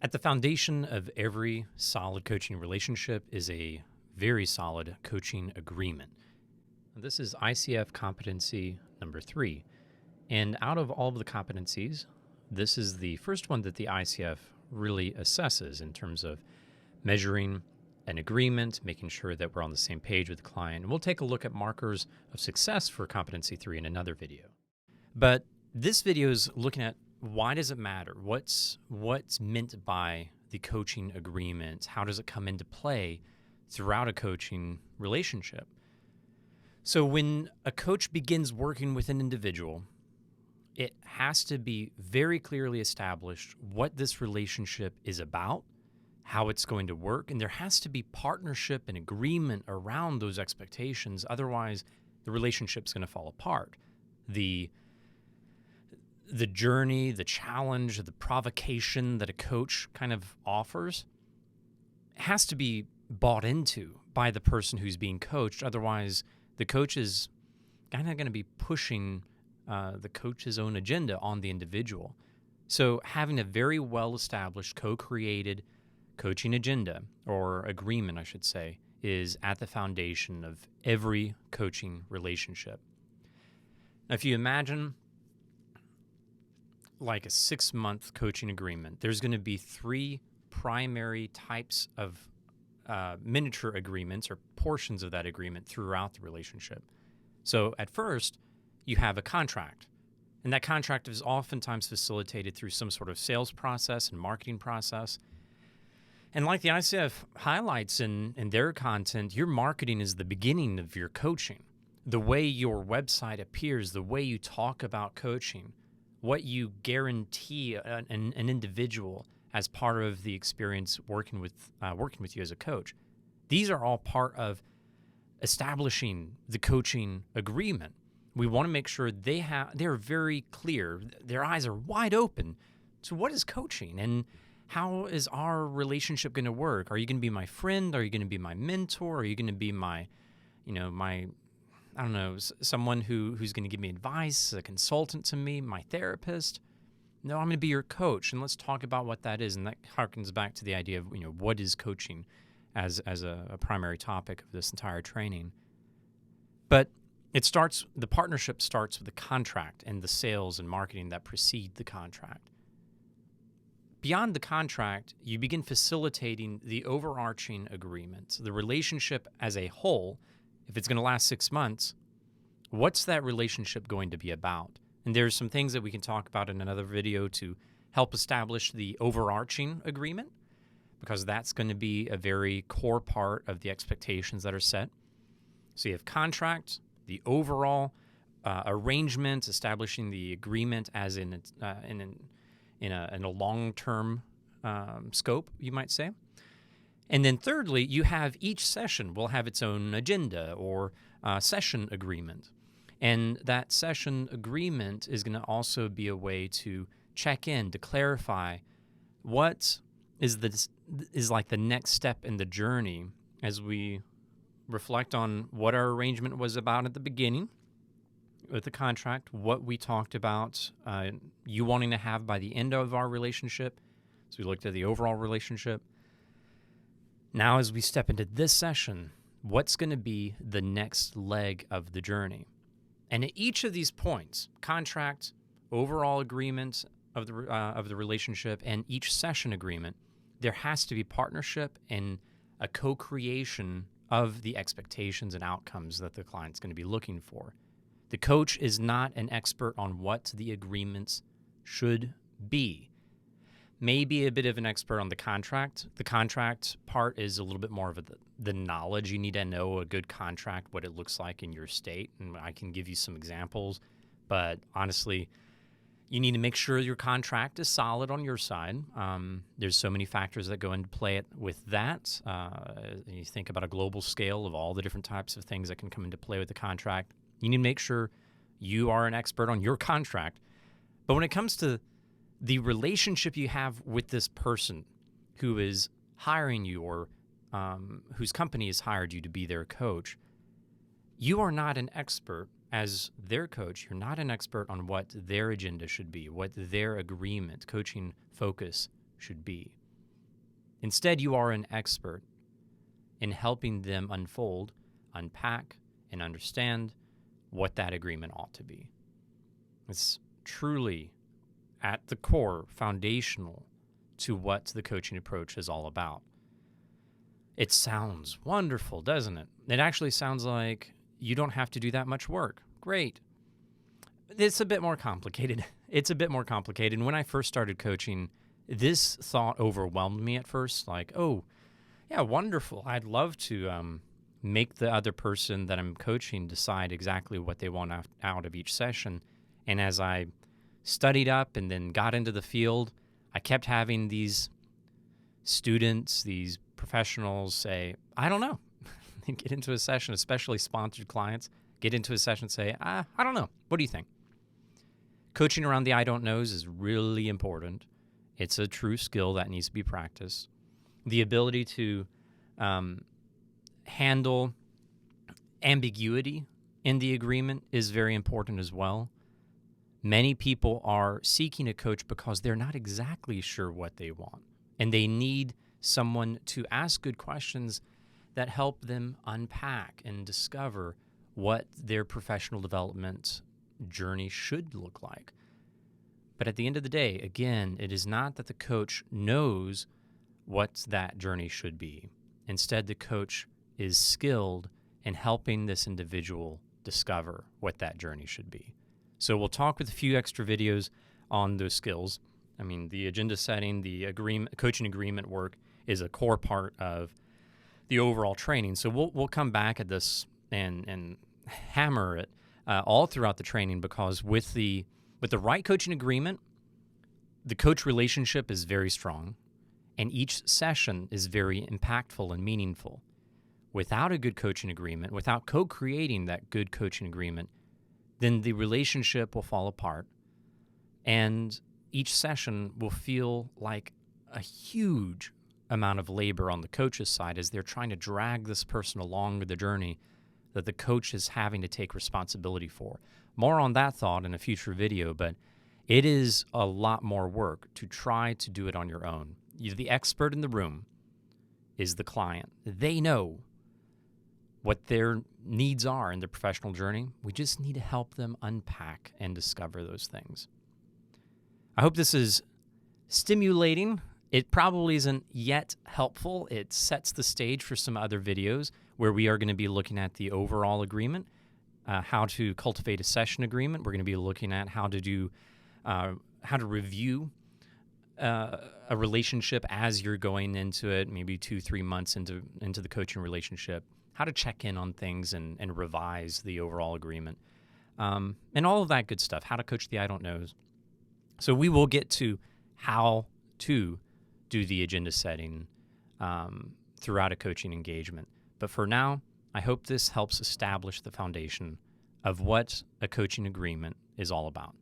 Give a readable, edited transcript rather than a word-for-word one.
At the foundation of every solid coaching relationship is a very solid coaching agreement. This is ICF competency number 3. And out of all of the competencies, this is the first one that the ICF really assesses in terms of measuring an agreement, making sure that we're on the same page with the client. And we'll take a look at markers of success for competency 3 in another video. But this video is looking at why does it matter? What's meant by the coaching agreement? How does it come into play throughout a coaching relationship? So when a coach begins working with an individual, it has to be very clearly established what this relationship is about, how it's going to work, and there has to be partnership and agreement around those expectations. Otherwise, the relationship's going to fall apart. The journey, the challenge, the provocation that a coach kind of offers has to be bought into by the person who's being coached. Otherwise, the coach is kind of going to be pushing the coach's own agenda on the individual. So having a very well-established, co-created coaching agenda, or agreement, I should say, is at the foundation of every coaching relationship. Now, if you imagine like a 6-month coaching agreement, there's going to be 3 primary types of miniature agreements or portions of that agreement throughout the relationship. So at first, you have a contract, and that contract is oftentimes facilitated through some sort of sales process and marketing process. And like the ICF highlights in their content, your marketing is the beginning of your coaching. The way your website appears, the way you talk about coaching, what you guarantee an individual as part of the experience working with you as a coach. These are all part of establishing the coaching agreement. We want to make sure they're very clear. Their eyes are wide open to what is coaching and how is our relationship going to work? Are you going to be my friend? Are you going to be my mentor? Are you going to be someone who's going to give me advice, a consultant to me, my therapist? No, I'm going to be your coach, and let's talk about what that is. And that harkens back to the idea of, what is coaching as a primary topic of this entire training. But the partnership starts with the contract and the sales and marketing that precede the contract. Beyond the contract, you begin facilitating the overarching agreement, the relationship as a whole. If it's going to last 6 months, what's that relationship going to be about? And there's some things that we can talk about in another video to help establish the overarching agreement, because that's going to be a very core part of the expectations that are set. So you have contract, the overall arrangement, establishing the agreement as in a long-term scope, you might say. And then thirdly, you have each session will have its own agenda or session agreement. And that session agreement is going to also be a way to check in, to clarify what is like the next step in the journey as we reflect on what our arrangement was about at the beginning with the contract, what we talked about you wanting to have by the end of our relationship. So we looked at the overall relationship. Now, as we step into this session, what's going to be the next leg of the journey? And at each of these points, contract, overall agreement of the relationship, and each session agreement, there has to be partnership and a co-creation of the expectations and outcomes that the client's going to be looking for. The coach is not an expert on what the agreements should be. Maybe a bit of an expert on the contract. The contract part is a little bit more of the knowledge. You need to know a good contract, what it looks like in your state, and I can give you some examples. But honestly, you need to make sure your contract is solid on your side. There's so many factors that go into play with that. You think about a global scale of all the different types of things that can come into play with the contract. You need to make sure you are an expert on your contract. But when it comes to the relationship you have with this person who is hiring you or whose company has hired you to be their coach, you are not an expert as their coach. You're not an expert on what their agenda should be, what their agreement, coaching focus should be. Instead, you are an expert in helping them unfold, unpack, and understand what that agreement ought to be. It's truly, at the core, foundational to what the coaching approach is all about. It sounds wonderful, doesn't it? It actually sounds like you don't have to do that much work. Great. It's a bit more complicated. It's a bit more complicated. And when I first started coaching, this thought overwhelmed me at first. Like, oh, yeah, wonderful. I'd love to make the other person that I'm coaching decide exactly what they want out of each session. And as I studied up and then got into the field, I kept having these students, these professionals say, I don't know. Get into a session, especially sponsored clients, get into a session and say, I don't know. What do you think? Coaching around the I don't knows is really important. It's a true skill that needs to be practiced. The ability to handle ambiguity in the agreement is very important as well. Many people are seeking a coach because they're not exactly sure what they want, and they need someone to ask good questions that help them unpack and discover what their professional development journey should look like. But at the end of the day, again, it is not that the coach knows what that journey should be. Instead, the coach is skilled in helping this individual discover what that journey should be. So we'll talk with a few extra videos on those skills. I mean, the agenda setting, the coaching agreement work is a core part of the overall training. So we'll come back at this and hammer it all throughout the training, because with the right coaching agreement, the coach relationship is very strong, and each session is very impactful and meaningful. Without a good coaching agreement, without co-creating that good coaching agreement, then the relationship will fall apart, and each session will feel like a huge amount of labor on the coach's side as they're trying to drag this person along the journey that the coach is having to take responsibility for. More on that thought in a future video, but it is a lot more work to try to do it on your own. The expert in the room is the client. They know what their needs are in their professional journey. We just need to help them unpack and discover those things. I hope this is stimulating. It probably isn't yet helpful. It sets the stage for some other videos where we are going to be looking at the overall agreement, how to cultivate a session agreement. We're going to be looking at how to review a relationship as you're going into it, maybe 2-3 months into the coaching relationship, how to check in on things and revise the overall agreement, and all of that good stuff, how to coach the I don't knows. So we will get to how to do the agenda setting throughout a coaching engagement. But for now, I hope this helps establish the foundation of what a coaching agreement is all about.